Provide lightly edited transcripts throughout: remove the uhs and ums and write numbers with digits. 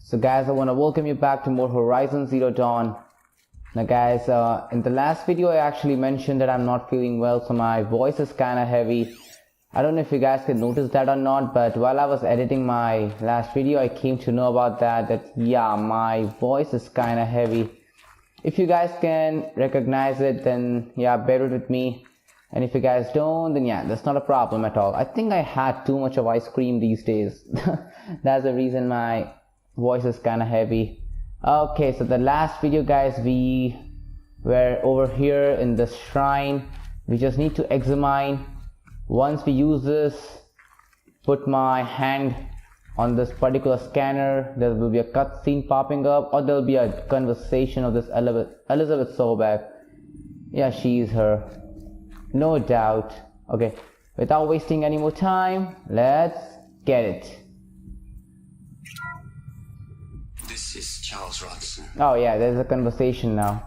So guys, I want to welcome you back to more HORiZON Zero Dawn. Now guys, in the last video I actually mentioned that I'm not feeling well, so my voice is kind of heavy. I don't know if you guys can notice that or not, but while I was editing my last video I came to know about that yeah, my voice is kind of heavy. If you guys can recognize it, then yeah, bear it with me. And if you guys don't, then yeah, that's not a problem at all. I think I had too much of ice cream these days. That's the reason my voice is kind of heavy. Okay, so the last video guys, we were over here in the shrine. We just need to examine. Once we use this, put my hand on this particular scanner, there will be a cutscene popping up, or there will be a conversation of this Elizabeth Sobeck. Yeah, she's her, no doubt. Okay, without wasting any more time, let's get it. This is Charles Rodson. Oh yeah, there's a conversation now.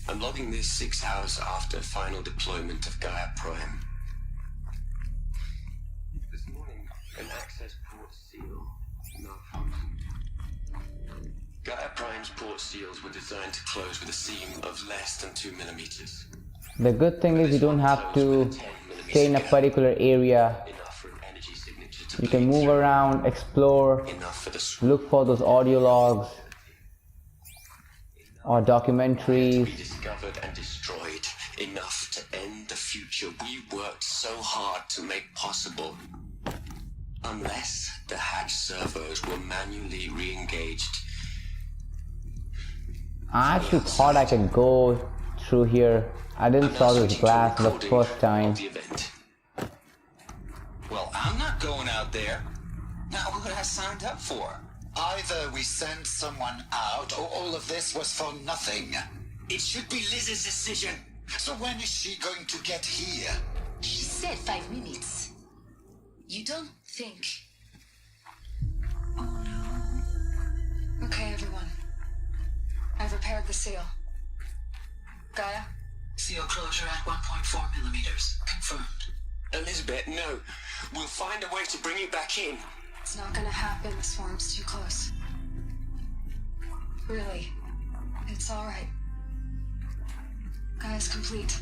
I'm logging this 6 hours after final deployment of Gaia Prime. This morning, an access port seal malfunctioned. Gaia Prime's port seals were designed to close with a seam of less than 2 millimeters. The good thing is you don't have to stay in a particular area. You can move around, explore, look for those audio logs or documentaries. Discovered and destroyed enough to end the future we worked so hard to make possible. Unless the hatch servos were manually re-engaged. I actually thought I could go through here. I didn't saw this glass the first time. Well, I'm not going out there. Not what I signed up for. Either we send someone out, or all of this was for nothing. It should be Liz's decision. So when is she going to get here? She said 5 minutes. You don't think... Oh no. Okay, everyone. I've repaired the seal. Gaia? Seal closure at 1.4 millimeters. Confirmed. Elizabeth, no. We'll find a way to bring you back in. It's not gonna happen. The swarm's too close. Really. It's alright. Gaia's complete.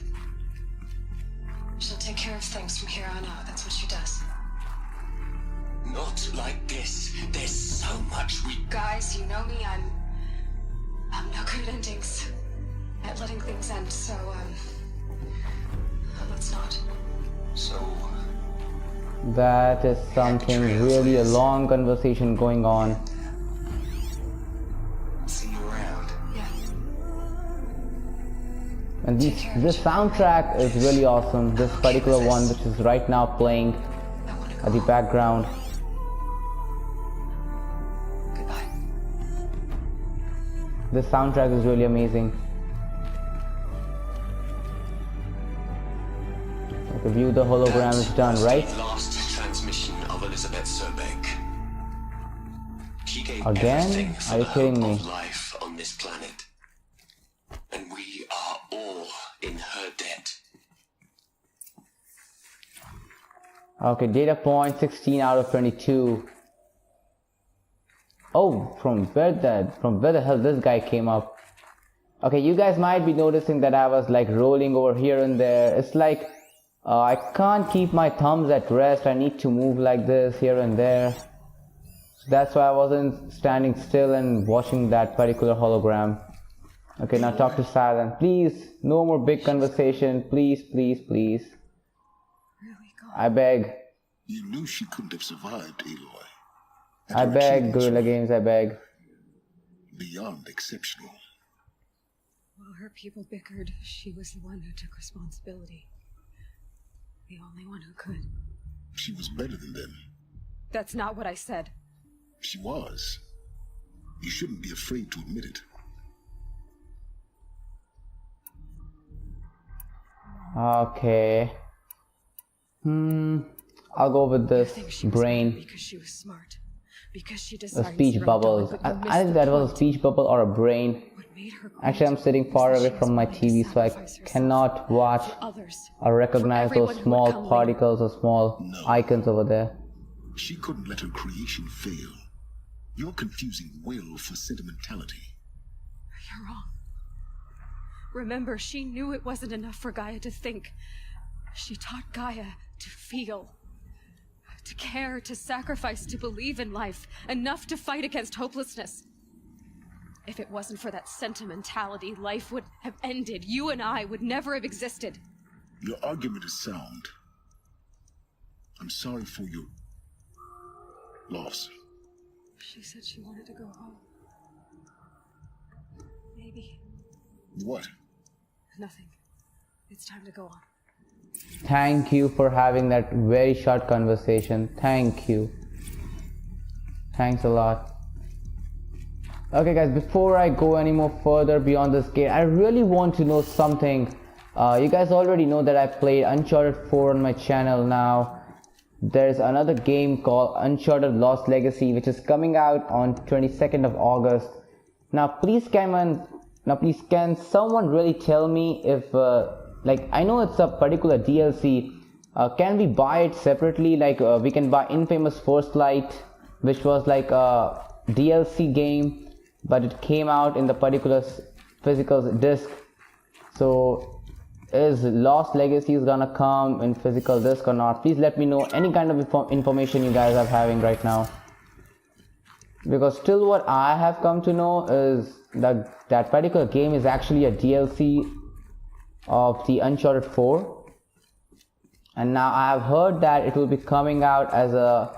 She'll take care of things from here on out. That's what she does. Not like this. There's so much we... Guys, you know me. I'm no good at endings. At letting things end, so, let's not. So... That is something really a long conversation going on. See you around. Yeah. And this soundtrack is really awesome. This particular one, which is right now playing at the background. Goodbye. This soundtrack is really amazing. The view the hologram is done, right? Last transmission of Elizabeth Sobeck. She gave Again? everything for Are you the kidding hope me? of life on this planet. And we are all in her debt. Okay, data point 16 out of 22. Oh, from where the hell this guy came up? Okay, you guys might be noticing that I was like rolling over here and there. It's like I can't keep my thumbs at rest. I need to move like this here and there. That's why I wasn't standing still and watching that particular hologram. Okay, now talk to Silent. Please, no more big conversation. Please, please, please. Really God. I beg. You knew she couldn't have survived, Aloy. I beg, Guerrilla Games, I beg. Beyond exceptional. While her people bickered, she was the one who took responsibility. The only one who could. She was better than them. That's not what I said. She was. You shouldn't be afraid to admit it. Okay. I'll go with this brain. Because she was smart. Because she The designed speech Zero bubbles. Dawn, I think that was a speech bubble or a brain. What made her Actually, I'm sitting far away from my TV, so I cannot watch or recognize those small particles or small icons over there. She couldn't let her creation fail. You're confusing will for sentimentality. You're wrong. Remember, she knew it wasn't enough for Gaia to think. She taught Gaia to feel. To care, to sacrifice, to believe in life. Enough to fight against hopelessness. If it wasn't for that sentimentality, life would have ended. You and I would never have existed. Your argument is sound. I'm sorry for your loss. She said she wanted to go home. Maybe. What? Nothing. It's time to go on. Thank you for having that very short conversation. Thank you. Thanks a lot. Okay guys, before I go any more further beyond this game, I really want to know something. You guys already know that I played Uncharted 4 on my channel now. There's another game called Uncharted Lost Legacy which is coming out on 22nd of August. Now please can someone really tell me if like I know it's a particular DLC, can we buy it separately? Like we can buy Infamous First Light, which was like a DLC game, but it came out in the particular physical disc. So is Lost Legacy is gonna come in physical disc or not? Please let me know any kind of information you guys are having right now, because still what I have come to know is that that particular game is actually a DLC of the Uncharted 4, and now I have heard that it will be coming out as a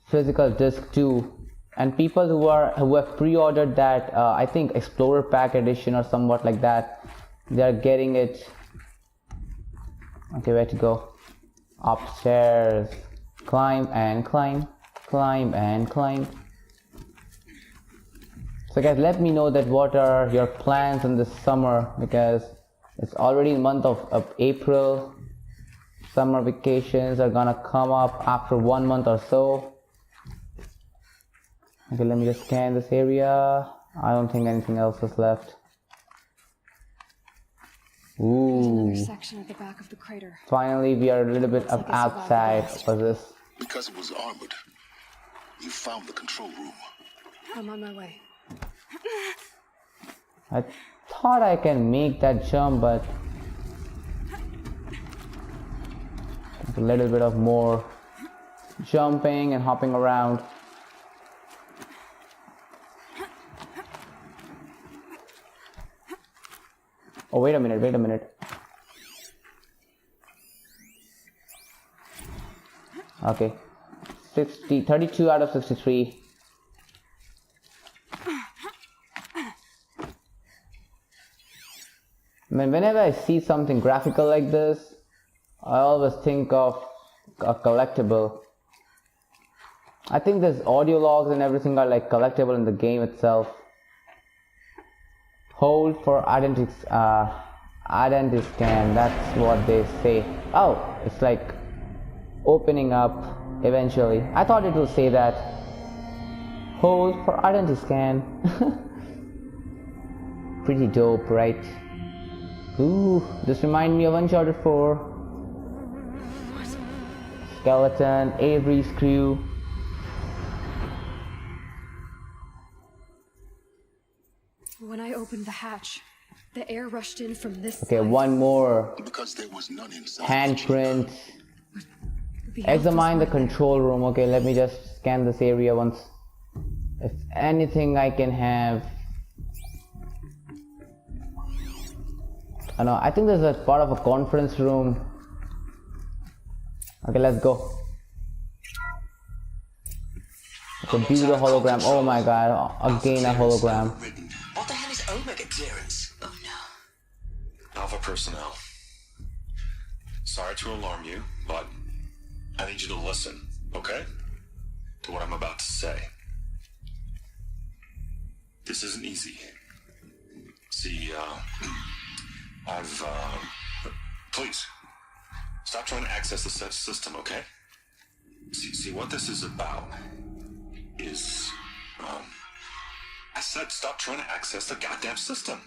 physical disc too, and people who have pre-ordered that I think Explorer Pack edition or somewhat like that, they are getting it. Okay, where to go? Upstairs. Climb and climb, climb and climb. So guys, let me know that what are your plans in this summer, because it's already the month of April. Summer vacations are gonna come up after 1 month or so. Okay, let me just scan this area. I don't think anything else is left. There's Ooh. another section at the back of the crater. Finally, we are a little bit Looks like a outside survival for this. Because it was armored. You found the control room. I'm on my way. I thought I can make that jump, but a little bit of more jumping and hopping around. Oh, wait a minute. Okay, 32 out of 63. Whenever I see something graphical like this, I always think of a collectible. I think this audio logs and everything are like collectible in the game itself. Hold for identity scan, that's what they say. Oh, it's like opening up eventually. I thought it would say that. Hold for identity scan. Pretty dope, right? Ooh, this reminds me of Uncharted 4. Skeleton, Avery's crew. When I opened the hatch, the air rushed in from this Okay, side. one more. Because there was none inside. Handprint. The Examine the elf was control room. Okay, let me just scan this area once. If anything I can have. I know, I think there's a part of a conference room. Okay, let's go. Okay, view the hologram. Oh my god, again a hologram. What the hell is Omega clearance? Oh no. Alpha personnel. Sorry to alarm you, but I need you to listen, okay? To what I'm about to say. This isn't easy. See, please, stop trying to access the system, okay? See, what this is about is, I said stop trying to access the goddamn system.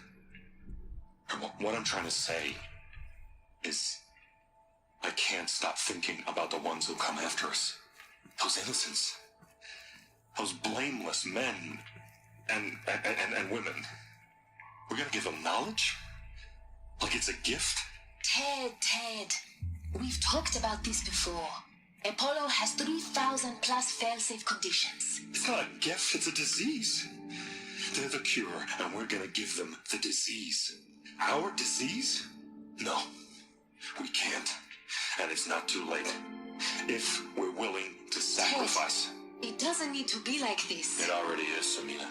What I'm trying to say is, I can't stop thinking about the ones who come after us. Those innocents. those blameless men and women. We're gonna give them knowledge? Like it's a gift? Ted, we've talked about this before. Apollo has 3,000 plus fail-safe conditions. It's not a gift, it's a disease. They're the cure, and we're gonna give them the disease. Our disease? No, we can't. And it's not too late. If we're willing to sacrifice. Ted, it doesn't need to be like this. It already is, Samina.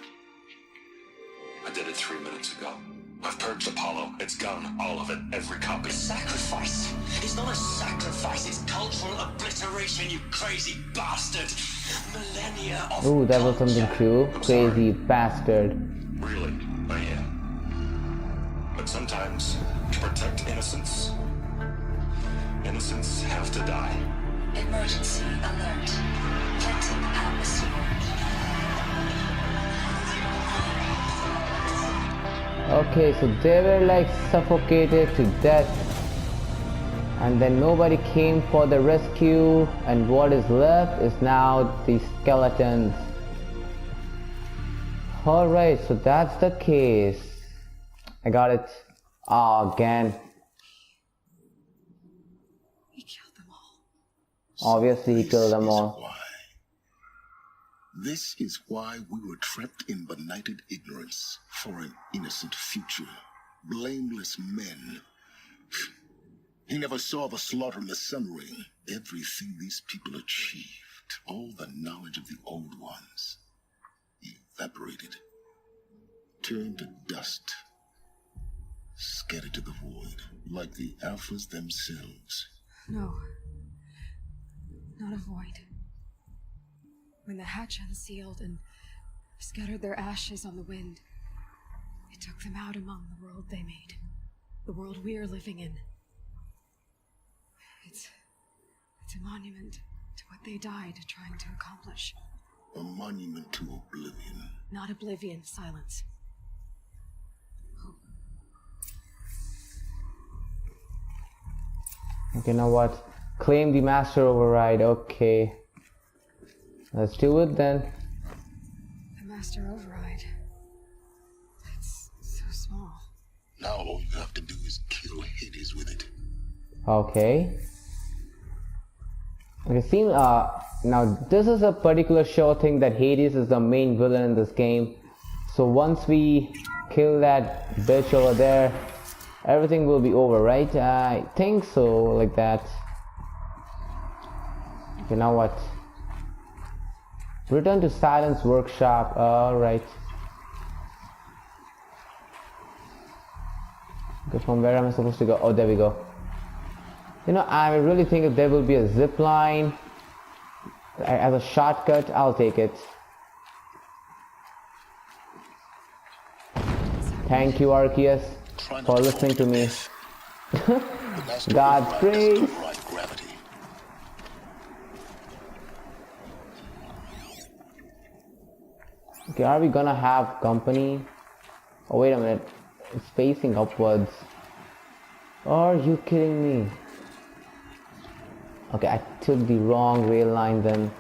I did it 3 minutes ago. I've purged Apollo. It's gone. All of it. Every copy. Sacrifice? It's not a sacrifice, it's cultural obliteration, you crazy bastard! Millennia of Ooh, that was something culture. true. Crazy bastard. Really, I am. But sometimes, to protect innocence, innocents have to die. Emergency alert. Planting atmosphere. Okay, so they were like suffocated to death, and then nobody came for the rescue, and what is left is now the skeletons. Alright, so that's the case. I got it. Again. He killed them all. Obviously he killed them all. This is why we were trapped in benighted ignorance for an innocent future. Blameless men. He never saw the slaughter in the sun ring. Everything these people achieved, all the knowledge of the old ones, evaporated, turned to dust, scattered to the void, like the Alphas themselves. No. Not a void. When the hatch unsealed and scattered their ashes on the wind, it took them out among the world they made. The world we're living in. It's a monument to what they died trying to accomplish. A monument to oblivion. Not oblivion, silence. Hope. Okay, now what? Claim the master override. Okay. Let's do it then. The master override. That's so small. Now all you have to do is kill Hades with it. Okay. Okay, see, now this is a particular sure thing that Hades is the main villain in this game. So once we kill that bitch over there, everything will be over, right? I think so, like that. Okay, now what? Return to Silence Workshop. Alright. Okay, from where am I supposed to go? Oh, there we go. You know, I really think if there will be a zip line as a shortcut, I'll take it. Thank you, Arceus, for listening to me. God's praise. Okay, are we gonna have company? Oh, wait a minute. It's facing upwards. Are you kidding me? Okay, I took the wrong rail line then.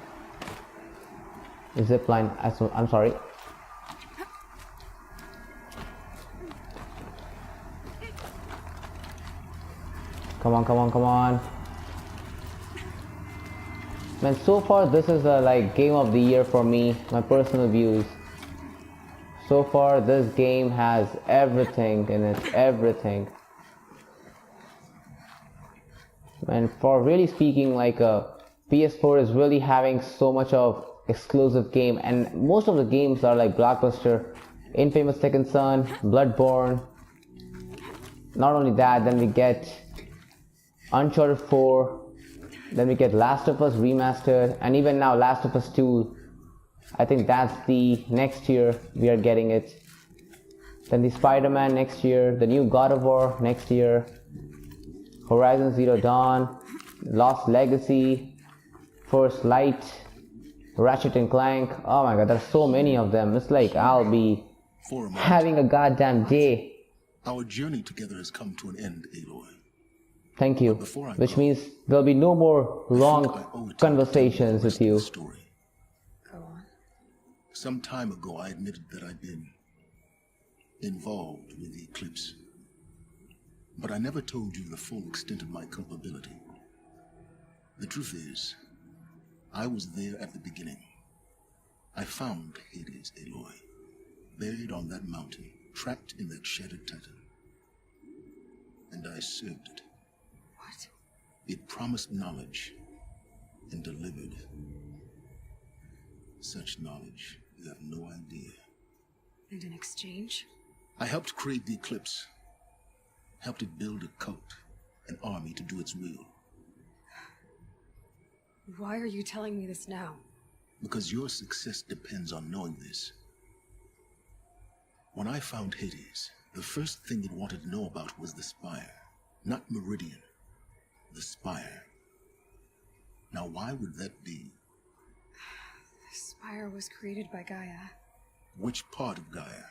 Zip line. I'm sorry. Come on, come on, come on. Man, so far this is a like game of the year for me, my personal views. So far this game has everything in it, everything. And for really speaking, like PS4 is really having so much of exclusive game, and most of the games are like blockbuster. Infamous Second Son, Bloodborne. Not only that, then we get Uncharted 4, then we get Last of Us Remastered, and even now Last of Us 2. I think that's the next year we are getting it. Then the Spider-Man next year, the new God of War next year, HORiZON Zero Dawn, Lost Legacy, First Light, Ratchet and Clank. Oh my god, there's so many of them. It's like I'll be having a goddamn day. Our journey together has come to an end, Aloy. Thank you. Which means there'll be no more long conversations with you. Go on. Some time ago, I admitted that I'd been involved with the eclipse. But I never told you the full extent of my culpability. The truth is, I was there at the beginning. I found Hades, Aloy, buried on that mountain, trapped in that shattered titan. And I served it. What? It promised knowledge and delivered. Such knowledge, you have no idea. And in exchange? I helped create the eclipse. Helped it build a cult, an army to do its will. Why are you telling me this now? Because your success depends on knowing this. When I found Hades, the first thing it wanted to know about was the Spire. Not Meridian. The Spire. Now why would that be? The Spire was created by Gaia. Which part of Gaia?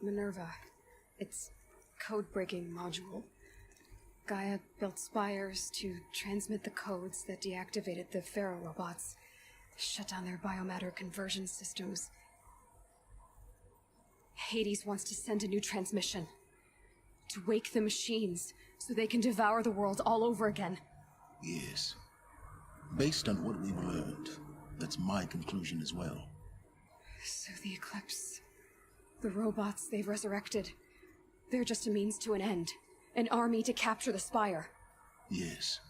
Minerva. Its code-breaking module. Gaia built spires to transmit the codes that deactivated the Pharaoh robots, shut down their biomatter conversion systems. Hades wants to send a new transmission. To wake the machines, so they can devour the world all over again. Yes. Based on what we've learned, that's my conclusion as well. So the Eclipse, the robots they've resurrected, they're just a means to an end. An army to capture the Spire. Yes.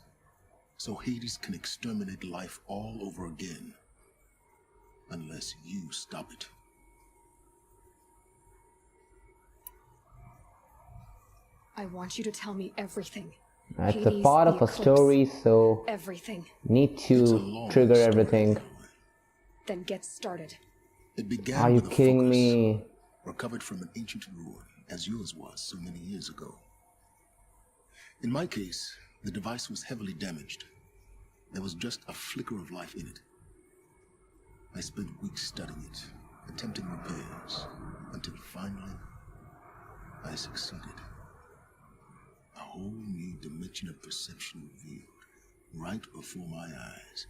So Hades can exterminate life all over again. Unless you stop it. I want you to tell me everything. It's Hades, a part the of a Eclipse, story, so everything. need It's a to long trigger story, everything. Aloy. Then get started. It began Are you with a kidding focus me? recovered from an ancient ruin, as yours was so many years ago. In my case, the device was heavily damaged. There was just a flicker of life in it. I spent weeks studying it, attempting repairs, until finally, I succeeded. A whole new dimension of perception revealed, right before my eyes.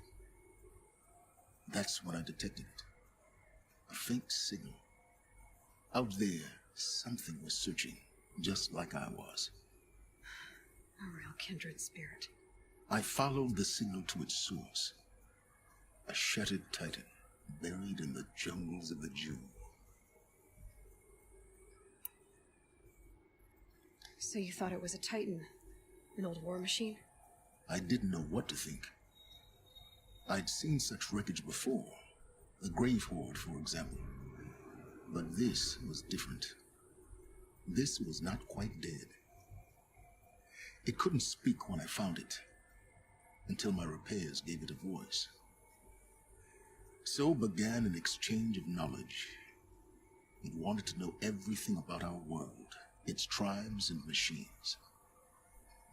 That's when I detected it. A faint signal. Out there, something was searching, just like I was. A real kindred spirit. I followed the signal to its source. A shattered titan, buried in the jungles of the Jew. So you thought it was a Titan? An old war machine? I didn't know what to think. I'd seen such wreckage before. The Grave Horde, for example. But this was different. This was not quite dead. It couldn't speak when I found it, until my repairs gave it a voice. So began an exchange of knowledge. It wanted to know everything about our world, its tribes and machines.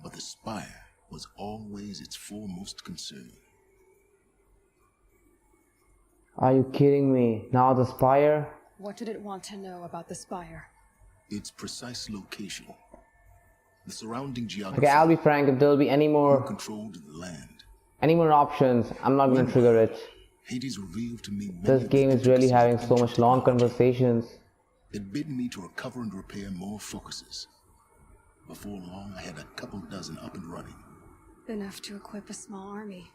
But the Spire was always its foremost concern. Are you kidding me? Now the Spire? What did it want to know about the Spire? Its precise location. The surrounding geography. Okay, I'll be frank, if there'll be any Who more controlled the land. options, I'm not gonna trigger it. Hades revealed to me many This of game the is really intricacies of having so ancient much long technology. conversations. It bid me to recover and repair more focuses. Before long, I had a couple dozen up and running. Enough to equip a small army.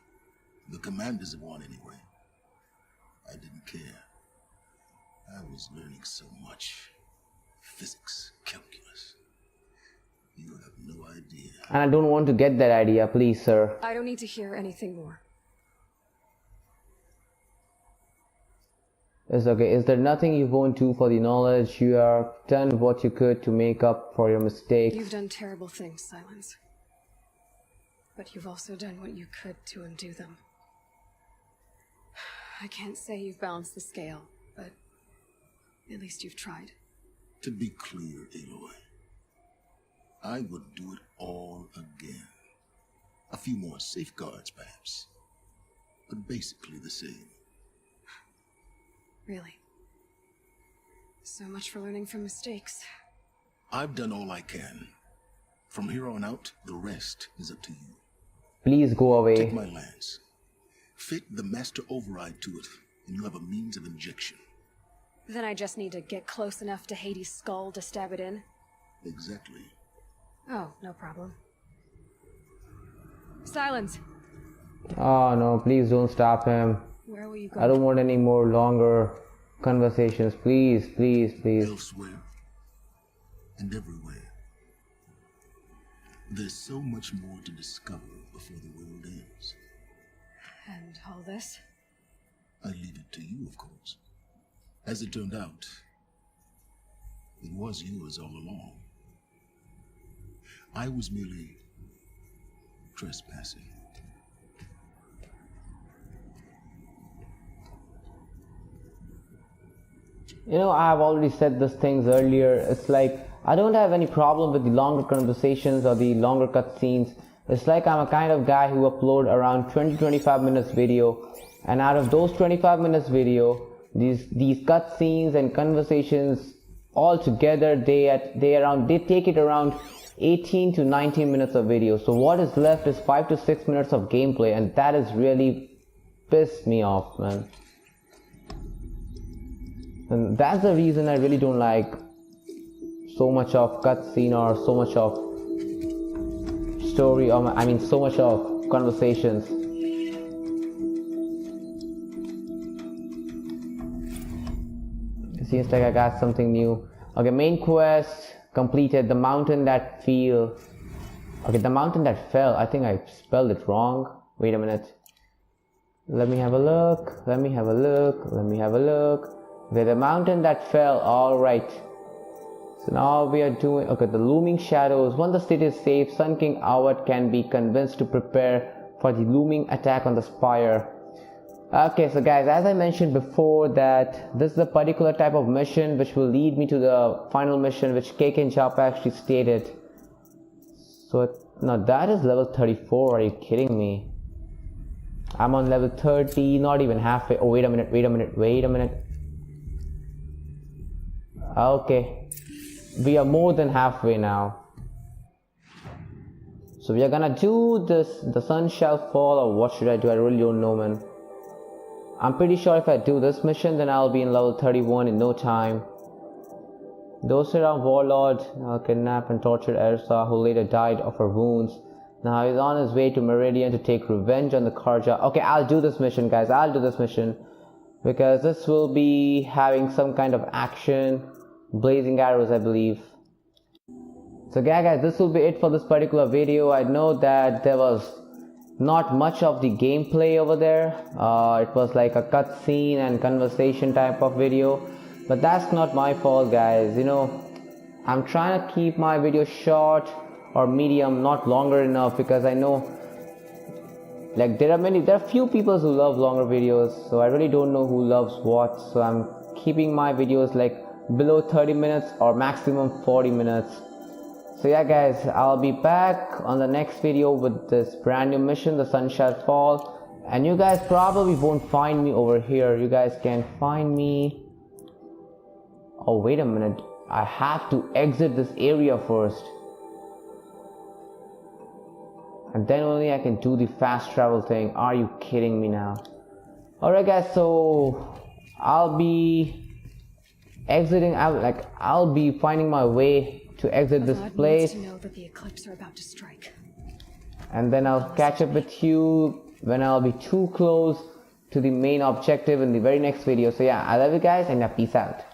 The commanders of one, anyway. I didn't care. I was learning so much. Physics, calculus. You have no idea. And I don't want to get that idea, please, sir. I don't need to hear anything more. It's okay. Is there nothing you won't do for the knowledge? You have done what you could to make up for your mistakes. You've done terrible things, Silence. But you've also done what you could to undo them. I can't say you've balanced the scale, but at least you've tried. To be clear, Aloy, I would do it all again. A few more safeguards, perhaps. But basically the same. Really. So much for learning from mistakes. I've done all I can. From here on out, the rest is up to you. Please go away. Take my lance. Fit the master override to it, and you have a means of injection. Then I just need to get close enough to Hades' skull to stab it in? Exactly. Oh, no problem. Silence! Oh no, please don't stop him. Where will you go? I don't want any more longer conversations. Please, please, please. Elsewhere and everywhere. There's so much more to discover before the world ends. And all this? I leave it to you, of course. As it turned out, it was yours all along. I was merely trespassing. You know, I've already said these things earlier. It's like, I don't have any problem with the longer conversations or the longer cutscenes. It's like I'm a kind of guy who upload around 20-25 minutes video, and out of those 25 minutes video, these cutscenes and conversations all together, they take it around 18 to 19 minutes of video. So what is left is 5 to 6 minutes of gameplay, and that is really pissed me off, man. And that's the reason I really don't like so much of cutscene or so much of story, or I mean so much of conversations. It seems like I got something new. Okay, main quest completed. The mountain that fell. Okay, the mountain that fell. I think I spelled it wrong. Wait a minute. Let me have a look. Let me have a look. Let me have a look. Okay, the mountain that fell. All right. So now we are doing, okay, the looming shadows. When the state is safe, Sun King Awad can be convinced to prepare for the looming attack on the spire. Okay, so guys, as I mentioned before, that this is a particular type of mission which will lead me to the final mission which Cake and Japa actually stated. So now that is level 34. Are you kidding me? I'm on level 30, not even halfway. Oh, wait a minute, wait a minute, wait a minute. Okay, we are more than halfway now. So we are gonna do this, the sun shall fall, or what should I do? I really don't know, man. I'm pretty sure if I do this mission, then I'll be in level 31 in no time. Those around Warlord kidnapped and tortured Ersa, who later died of her wounds. Now he's on his way to Meridian to take revenge on the Karja. Okay, I'll do this mission, guys. I'll do this mission, because this will be having some kind of action. Blazing arrows, I believe. So yeah, guys, this will be it for this particular video. I know that there was not much of the gameplay over there. It was like a cutscene and conversation type of video, but that's not my fault, guys. You know, I'm trying to keep my video short or medium, not longer enough, because I know like there are few people who love longer videos, so I really don't know who loves what. So I'm keeping my videos like below 30 minutes or maximum 40 minutes. So yeah, guys, I'll be back on the next video with this brand new mission, the sun shall fall, and you guys probably won't find me over here. You guys can find me, oh wait a minute, I have to exit this area first, and then only I can do the fast travel thing. Are you kidding me now? Alright guys, so I'll be exiting out, like I'll be finding my way to exit this place, to know that the eclipse are about to strike. And then I'll catch up with you when I'll be too close to the main objective in the very next video. So yeah, I love you guys, and peace out.